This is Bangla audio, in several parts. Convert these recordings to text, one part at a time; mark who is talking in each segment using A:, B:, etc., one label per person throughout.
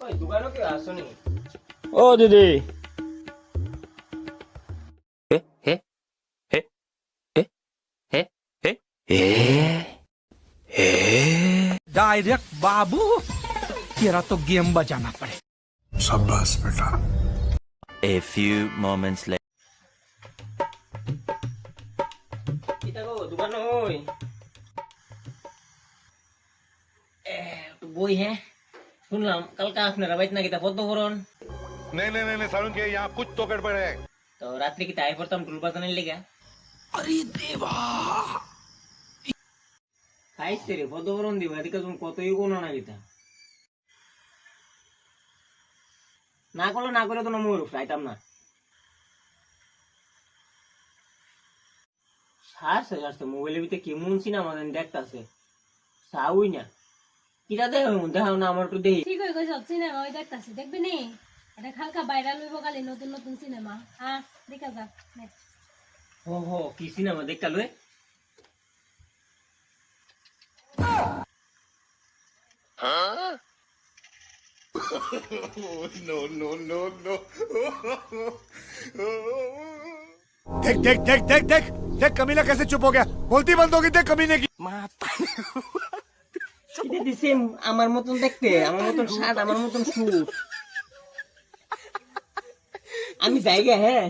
A: ওই দোকানে কি আসনি?
B: ও দিদি
C: डायरेक्ट बाबू तेरा तो गेम बजाना पड़े।
D: शाबाश बेटा।
E: A few moments later.
A: কিটা গো দোকানে ওই একটু বই হ্যাঁ শুনলাম কালকে আপনারা বাইত নাকি তা পদ্মপুরন
F: नहीं नहीं नहीं नहीं सारुण के यहाँ कुछ तो गड़बड़ है।
A: তো রাত্রে কি তাই পড়তাম ঢুল বাজানের লেগে
C: अरे देवा
A: খাইছে রে পদ্মপুরন দিব এদিকে তুমি কতই কোনো না গীতা না করলে তো না ময়ূর খাইতাম না সারছে সারছে মোবাইলের ভিতরে কেমন সিনেমা দেখতাছে সাউই না কিটা দেখাও না আমার একটু দেখি
G: ঠিক হয়ে গেছে সিনেমা ওই দেখতাছি দেখবি নি এটা হালকা ভাইরাল হইব কালি নতুন নতুন সিনেমা হ্যাঁ দেখা যাক
A: হো কি সিনেমা দেখা লই
D: देख देख देख देख देख देख कमीना कैसे चुप हो गया, बोलती बंद होगी देख कमीने की।
A: এটা দিছে আমার মতন দেখতে আমার মতন শার্ট আমার মতন স্যুট আমি জায়গা হ্যাঁ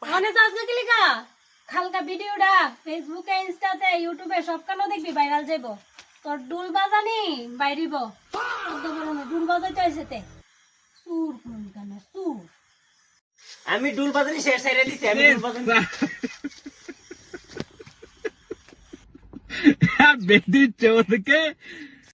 G: মানে আজকে কি লেখা হালকা ভিডিওটা ফেসবুকে ইনস্টাতে ইউটিউবে সব কেন দেখবি ভাইরাল যাইব তোর ডুল বাজানি বাইরিব একদম ডুল বাজাইতে আইছেতে সুর কোন কেন সুর
A: আমি ডুল বাজানি শেষ সাইরে দিছি আমি ডুল বাজানি
C: बेटी चोद के